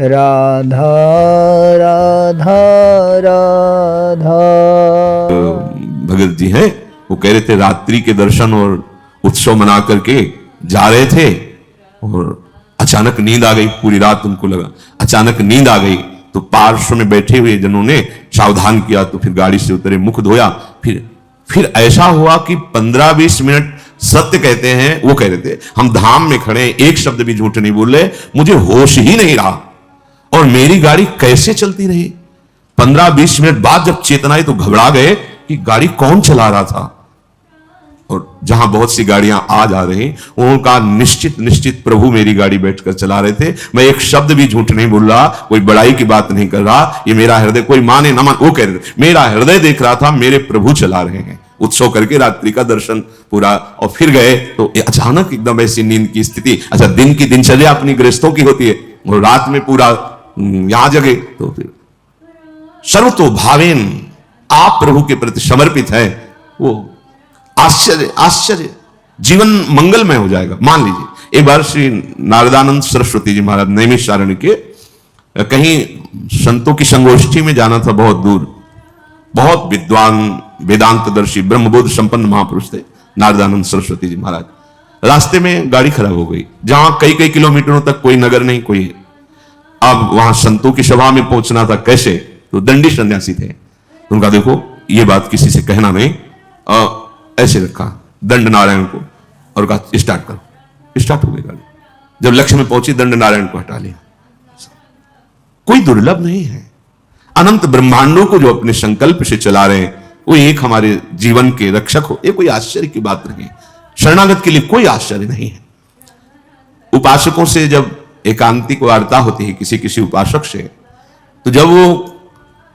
राधा राधा राधा। भगत जी हैं, वो कह रहे थे रात्रि के दर्शन और उत्सव मना करके जा रहे थे और अचानक नींद आ गई। पूरी रात उनको लगा, अचानक नींद आ गई तो पार्श्व में बैठे हुए जनों ने सावधान किया, तो फिर गाड़ी से उतरे, मुख धोया। फिर ऐसा हुआ कि 15-20 मिनट सत्य कहते हैं, वो कह रहे थे हम धाम में खड़े, एक शब्द भी झूठ नहीं बोले, मुझे होश ही नहीं रहा और मेरी गाड़ी कैसे चलती रही। 15-20 मिनट बाद जब चेतना आई तो घबरा गए कि गाड़ी कौन चला रहा था। और जहां बहुत सी गाड़ियां आ जा रही, उनका निश्चित प्रभु मेरी गाड़ी बैठकर चला रहे थे। मैं एक शब्द भी झूठ नहीं बोल रहा, कोई बड़ाई की बात नहीं कर रहा। ये मेरा हृदय, कोई माने ना मान, वो कह रहे थे मेरा हृदय देख रहा था, मेरे प्रभु चला रहे हैं। उत्सव करके रात्रि का दर्शन पूरा और फिर गए तो अचानक एकदम ऐसी नींद की स्थिति। अच्छा, दिन की दिनचर्या अपनी गृहस्थों की होती है और रात में पूरा यहां जगे तो फिर सर्वतो भावेन आप प्रभु के प्रति समर्पित है, वो आश्चर्य जीवन मंगलमय हो जाएगा। मान लीजिए एक बार श्री नारदानंद सरस्वती जी महाराज नैमिषारण्य के कहीं संतों की संगोष्ठी में जाना था, बहुत दूर, बहुत विद्वान वेदांतदर्शी ब्रह्मबोध संपन्न महापुरुष थे नारदानंद सरस्वती जी महाराज। रास्ते में गाड़ी खराब हो गई, जहां कई किलोमीटरों तक कोई नगर नहीं, कोई। अब वहां संतों की सभा में पहुंचना था, कैसे? तो दंडी सन्यासी थे, उनका देखो ये बात किसी से कहना नहीं, ऐसे रखा दंड नारायण को और कहा स्टार्ट करो। स्टार्ट हो गई गाड़ी। जब लक्ष्य में पहुंची दंड नारायण को हटा लिया। कोई दुर्लभ नहीं है। अनंत ब्रह्मांडों को जो अपने संकल्प से चला रहे हैं, वो एक हमारे जीवन के रक्षक हो, ये कोई आश्चर्य की बात नहीं। शरणागत के लिए कोई आश्चर्य नहीं है। उपासकों से जब एकांतिक वार्ता होती है किसी उपासक से, तो जब वो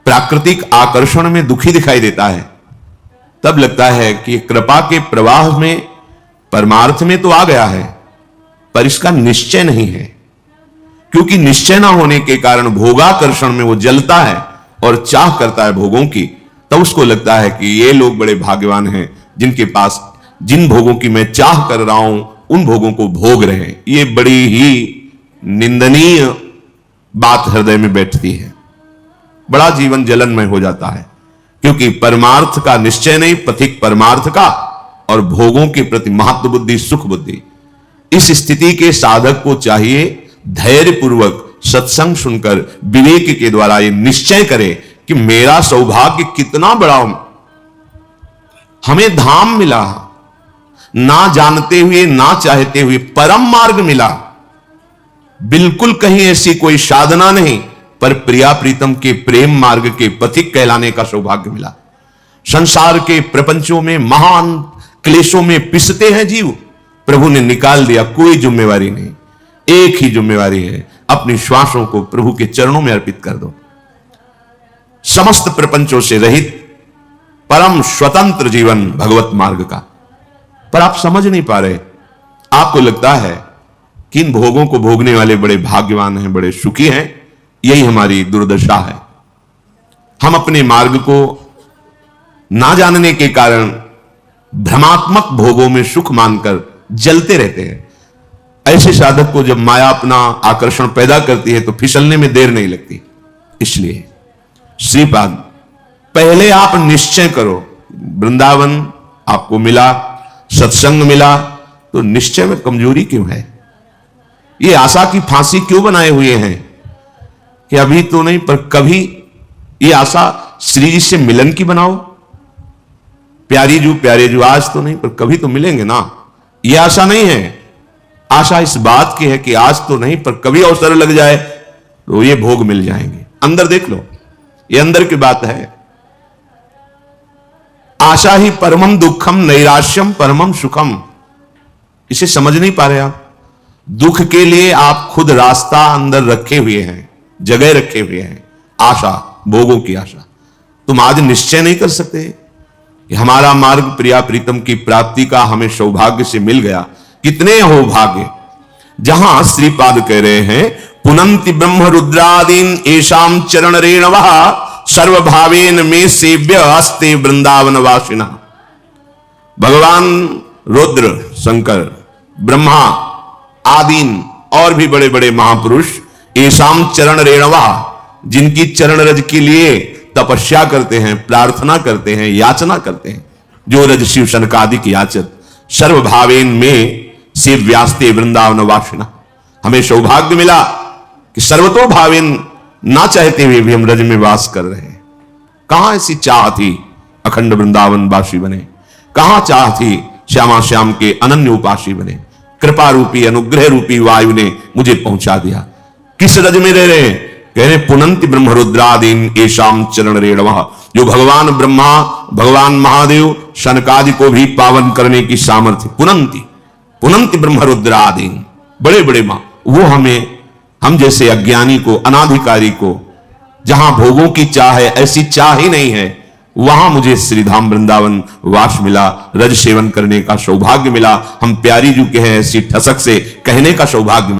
प्राकृतिक आकर्षण में दुखी दिखाई देता है, तब लगता है कि कृपा के प्रवाह में परमार्थ में तो आ गया है, पर इसका निश्चय नहीं है। क्योंकि निश्चय ना होने के कारण भोगाकर्षण में वो जलता है और चाह करता है भोगों की। तब उसको लगता है कि ये लोग बड़े भाग्यवान हैं जिनके पास जिन भोगों की मैं चाह कर रहा हूं, उन भोगों को भोग रहे हैं। ये बड़ी ही निंदनीय बात हृदय में बैठती है। बड़ा जीवन जलनमय हो जाता है, क्योंकि परमार्थ का निश्चय नहीं, पथिक परमार्थ का, और भोगों के प्रति महत्व बुद्धि, सुख बुद्धि। इस स्थिति के साधक को चाहिए धैर्य पूर्वक सत्संग सुनकर विवेक के द्वारा ये निश्चय करे कि मेरा सौभाग्य कितना बड़ा हो। हमें धाम मिला, ना जानते हुए ना चाहते हुए परम मार्ग मिला। बिल्कुल कहीं ऐसी कोई साधना नहीं, पर प्रिया प्रीतम के प्रेम मार्ग के पथिक कहलाने का सौभाग्य मिला। संसार के प्रपंचों में महान क्लेशों में पिसते हैं जीव, प्रभु ने निकाल दिया। कोई जिम्मेवारी नहीं, एक ही जिम्मेवारी है, अपनी श्वासों को प्रभु के चरणों में अर्पित कर दो। समस्त प्रपंचों से रहित परम स्वतंत्र जीवन भगवत मार्ग का। पर आप समझ नहीं पा रहे। आपको लगता है कि इन भोगों को भोगने वाले बड़े भाग्यवान हैं, बड़े सुखी हैं। यही हमारी दुर्दशा है। हम अपने मार्ग को ना जानने के कारण भ्रमात्मक भोगों में सुख मानकर जलते रहते हैं। ऐसे साधक को जब माया अपना आकर्षण पैदा करती है तो फिसलने में देर नहीं लगती। इसलिए श्रीपाद, पहले आप निश्चय करो। वृंदावन आपको मिला, सत्संग मिला, तो निश्चय में कमजोरी क्यों है? ये आशा की फांसी क्यों बनाए हुए हैं कि अभी तो नहीं पर कभी? ये आशा श्री जी से मिलन की बनाओ। प्यारे जू आज तो नहीं पर कभी तो मिलेंगे ना। ये आशा नहीं है। आशा इस बात की है कि आज तो नहीं पर कभी अवसर लग जाए तो ये भोग मिल जाएंगे। अंदर देख लो, ये अंदर की बात है। आशा ही परमम दुखम, नैराश्यम परमम सुखम। इसे समझ नहीं पा रहे आप। दुख के लिए आप खुद रास्ता अंदर रखे हुए हैं, जगह रखे हुए हैं। आशा, भोगों की आशा। तुम आज निश्चय नहीं कर सकते कि हमारा मार्ग प्रिया प्रीतम की प्राप्ति का हमें सौभाग्य से मिल गया। कितने हो भाग्य। जहां श्रीपाद कह रहे हैं पुनंति ब्रह्म रुद्रादीन एशाम चरण रेणवः सर्वभावेन में सेव्य अस्ते वृंदावन वासिना। भगवान रुद्र, शंकर, ब्रह्मा आदीन और भी बड़े बड़े महापुरुष ऐसाम चरण रेणवा, जिनकी चरण रज के लिए तपस्या करते हैं, प्रार्थना करते हैं, याचना करते हैं, जो रज शिव शनकादिक याचत सर्वभावेन में से व्यास्ते वृंदावन वासिना। हमें सौभाग्य मिला कि सर्वतो भावेन ना चाहते हुए भी हम रज में वास कर रहे हैं। कहां ऐसी चाह थी अखंड वृंदावन वासी बने, कहां चाह थी श्यामा श्याम के अनन्य उपासी बने। कृपा रूपी अनुग्रह रूपी वायु ने मुझे पहुंचा दिया। किस रज में रह रहे हैं? कह रहे पुनंति ब्रह्म रुद्रादीन ऐशाम चरण रेणवः, जो भगवान ब्रह्मा भगवान महादेव शनकादि को भी पावन करने की सामर्थ्य। पुनंति पुनंति ब्रह्म रुद्रादीन, बड़े बड़े मां, वो हमें, हम जैसे अज्ञानी को, अनाधिकारी को, जहां भोगों की चाह है, ऐसी चाह ही नहीं है, वहां मुझे श्रीधाम वृंदावन वास मिला, रज सेवन करने का सौभाग्य मिला। हम प्यारी जू के हैं ऐसी ठसक से कहने का सौभाग्य